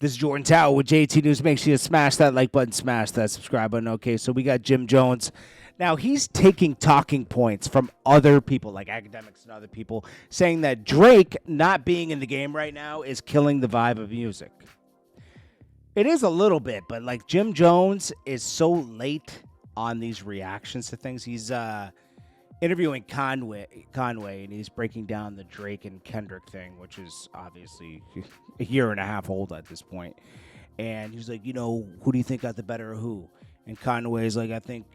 This is Jordan Tower with JT News. Make sure you smash that like button, smash that subscribe button. Okay, so we got Jim Jones. Now, he's taking talking points from other people, like academics and other people, saying that Drake not being in the game right now is killing the vibe of music. It is a little bit, but like Jim Jones is so late on these reactions to things. He's interviewing Conway, and he's breaking down the Drake and Kendrick thing, which is obviously a year and a half old at this point. And he's like, who do you think got the better of who? And Conway's like, I think,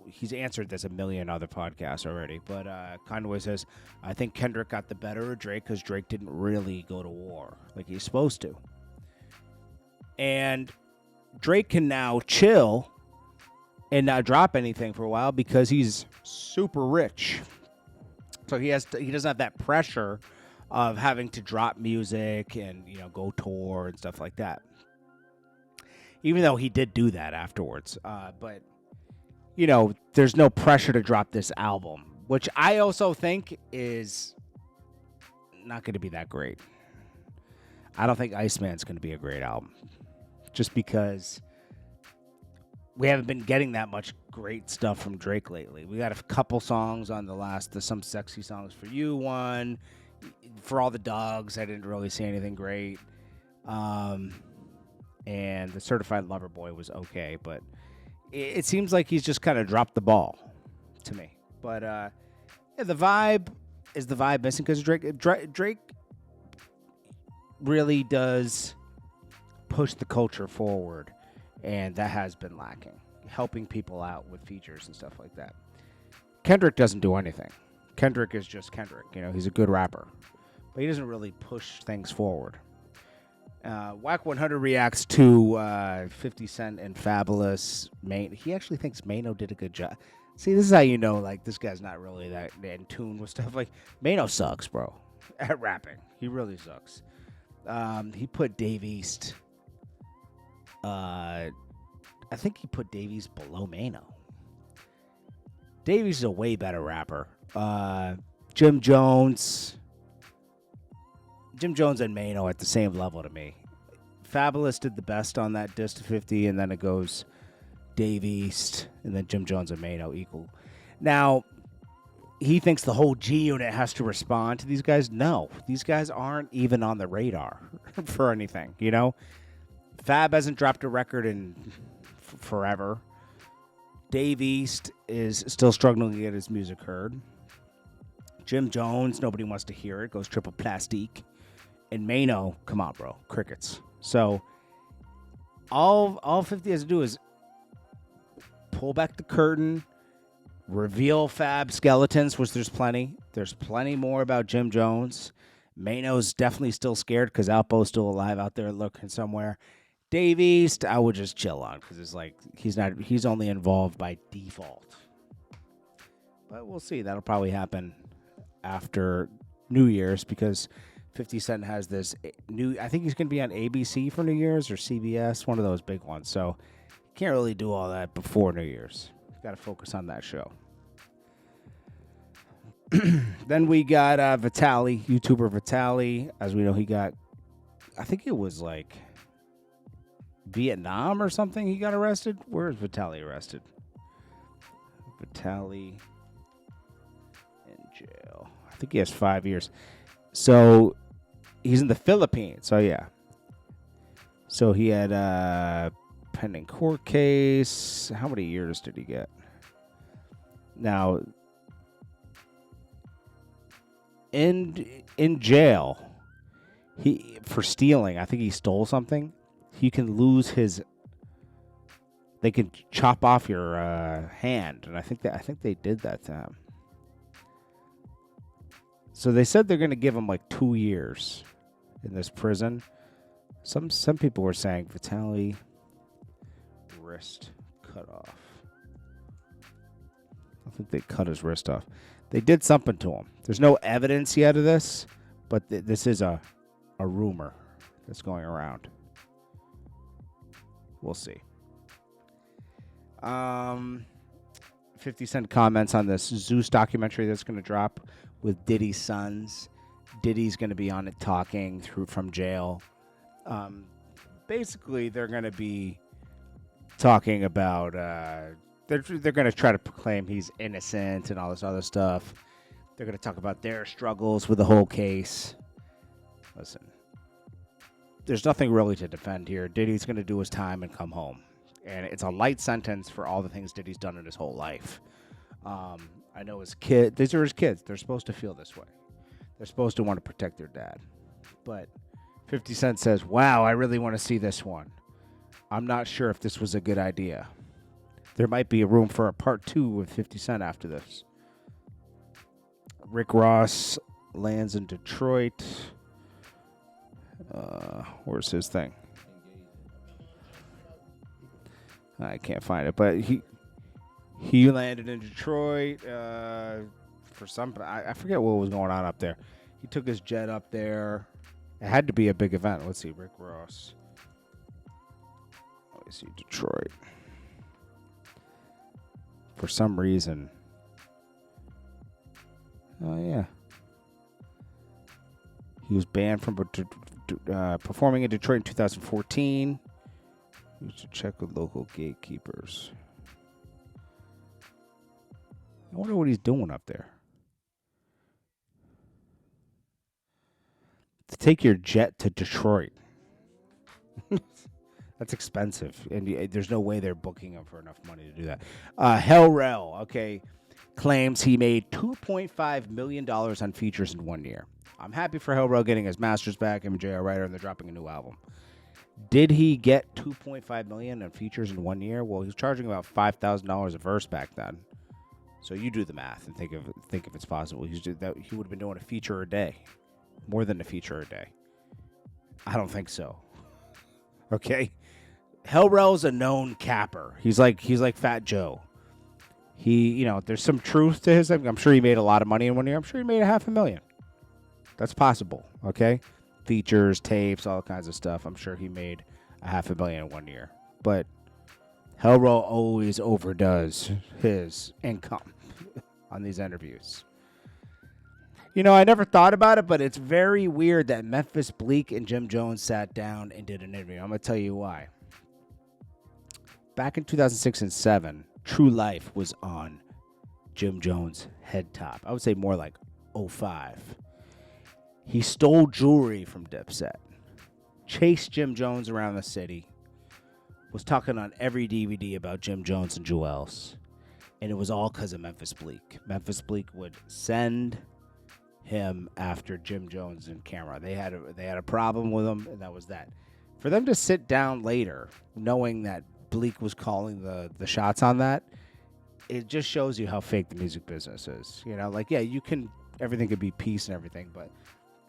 he's answered this a million other podcasts already. But Conway says, I think Kendrick got the better of Drake because Drake didn't really go to war like he's supposed to. And Drake can now chill and not drop anything for a while because he's super rich. So he doesn't have that pressure of having to drop music and, go tour and stuff like that. Even though he did do that afterwards. But, there's no pressure to drop this album, which I also think is not going to be that great. I don't think Iceman's going to be a great album. Just because we haven't been getting that much great stuff from Drake lately. We got a couple songs on the Some Sexy Songs For You one. For All the Dogs, I didn't really see anything great. And the Certified Lover Boy was okay, but it seems like he's just kind of dropped the ball to me. But the vibe is the vibe missing because Drake really does push the culture forward, and that has been lacking, helping people out with features and stuff like that. Kendrick doesn't do anything. Kendrick is just Kendrick. He's a good rapper, but he doesn't really push things forward. Whack 100 reacts to 50 Cent and Fabolous. He actually thinks Mano did a good job. See, this is how you know, like, this guy's not really that in tune with stuff. Like, Mano sucks, bro, at rapping. He really sucks. He put Dave East. I think he put Dave East below Mano. Dave East is a way better rapper. Jim Jones and Mano at the same level to me. Fabolous did the best on that diss to 50, and then it goes Dave East, and then Jim Jones and Mano equal. Now, he thinks the whole G Unit has to respond to these guys. No, these guys aren't even on the radar for anything, Fab hasn't dropped a record in forever. Dave East is still struggling to get his music heard. Jim Jones, nobody wants to hear it, goes triple plastique. And Mano, come on, bro, crickets. So all 50 has to do is pull back the curtain, reveal Fab skeletons, which there's plenty. There's plenty more about Jim Jones. Mano's definitely still scared because Alpo's still alive out there looking somewhere. Dave East, I would just chill on because it's like he's only involved by default. But we'll see. That'll probably happen after New Year's because 50 Cent has this new, I think he's going to be on ABC for New Year's or CBS, one of those big ones. So can't really do all that before New Year's. Got to focus on that show. Then we got Vitali, YouTuber Vitali. As we know, he got, I think it was like Vietnam or something he got arrested. Where is Vitali arrested? Vitali in jail. I think he has 5 years. So he's in the Philippines. So yeah. So he had a pending court case. How many years did he get? Now, in jail, he for stealing, I think he stole something. You can lose his. They can chop off your hand, and I think they did that to him. So they said they're going to give him like 2 years in this prison. Some people were saying Vitali wrist cut off. I think they cut his wrist off. They did something to him. There's no evidence yet of this, but this is a rumor that's going around. We'll see. 50 Cent comments on this Zeus documentary that's going to drop with Diddy's sons. Diddy's going to be on it talking from jail. basically they're going to be talking about they're going to try to proclaim he's innocent and all this other stuff. They're going to talk about their struggles with the whole case. Listen, there's nothing really to defend here. Diddy's going to do his time and come home. And it's a light sentence for all the things Diddy's done in his whole life. I know his kid, these are his kids. They're supposed to feel this way. They're supposed to want to protect their dad. But 50 Cent says, wow, I really want to see this one. I'm not sure if this was a good idea. There might be a room for a part 2 with 50 Cent after this. Rick Ross lands in Detroit. Where's his thing? I can't find it, but he landed in Detroit for some. I forget what was going on up there. He took his jet up there. It had to be a big event. Let's see, Rick Ross. Let me see, Detroit. For some reason. Oh yeah. He was banned from performing in Detroit in 2014. You should check with local gatekeepers. I wonder what he's doing up there. To take your jet to Detroit. That's expensive. And there's no way they're booking him for enough money to do that. Rell, okay, claims he made $2.5 million on features in 1 year. I'm happy for Rell getting his masters back. Him and J.R. Writer, and they're dropping a new album. Did he get $2.5 million in features in 1 year? Well, he was charging about $5,000 a verse back then. So you do the math and think if it's possible. He would have been doing a feature a day, more than a feature a day. I don't think so. Okay, Rell's a known capper. He's like Fat Joe. There's some truth to his. I'm sure he made a lot of money in 1 year. I'm sure he made $500,000. That's possible. Okay. Features, tapes, all kinds of stuff. I'm sure he made $500,000 in 1 year. But Rell always overdoes his income on these interviews. I never thought about it, but it's very weird that Memphis Bleek and Jim Jones sat down and did an interview. I'm going to tell you why. Back in 2006 and 2007, True Life was on Jim Jones' head top. I would say more like 2005. He stole jewelry from Dipset, chased Jim Jones around the city, was talking on every DVD about Jim Jones and jewels, and it was all because of Memphis Bleek. Memphis Bleek would send him after Jim Jones in camera. They had a problem with him, and that was that. For them to sit down later, knowing that Bleek was calling the shots on that, it just shows you how fake the music business is. Everything could be peace and everything, but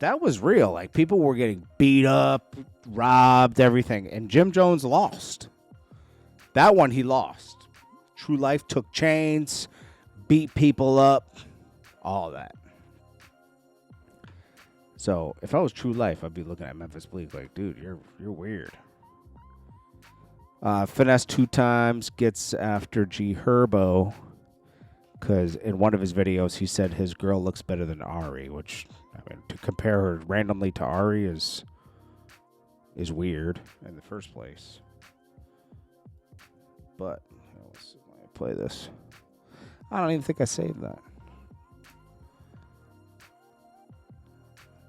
that was real. Like, people were getting beat up, robbed, everything. And Jim Jones lost. That one he lost. True Life took chains, beat people up, all that. So if I was True Life, I'd be looking at Memphis Bleek like, dude, you're weird. Finesse 2 times gets after G Herbo because in one of his videos he said his girl looks better than Ari, which, to compare her randomly to Ari is weird in the first place. But let's play this. I don't even think I saved that.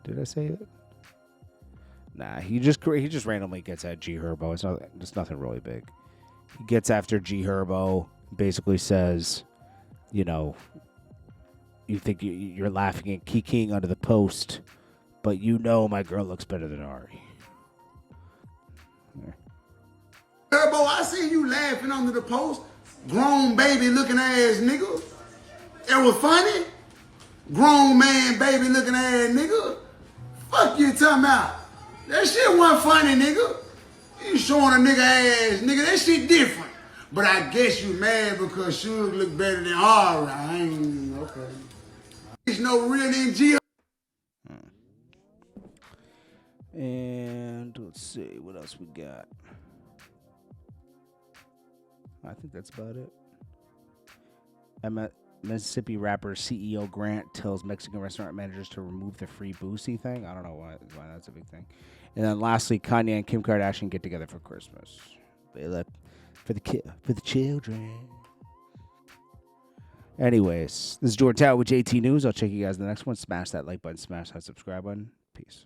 Did I save it? Nah, he just randomly gets at G Herbo. It's nothing really big. He gets after G Herbo, basically says, you think you're laughing and kikiing under the post, but my girl looks better than Ari. Yeah. Herbo, I see you laughing under the post. Grown baby looking ass nigga. It was funny. Grown man baby looking ass nigga. Fuck you talking about? That shit wasn't funny, nigga. You showing a nigga ass, nigga. That shit different. But I guess you mad because Suge look better than Ari. I ain't, okay. There's no real NG. And let's see, what else we got? I think that's about it. Mississippi rapper CEO Grant tells Mexican restaurant managers to remove the free Boosie thing. I don't know why that's a big thing. And then lastly, Kanye and Kim Kardashian get together for Christmas. They let for the children. Anyways, this is Jordan Tower with JT News. I'll check you guys in the next one. Smash that like button, smash that subscribe button. Peace.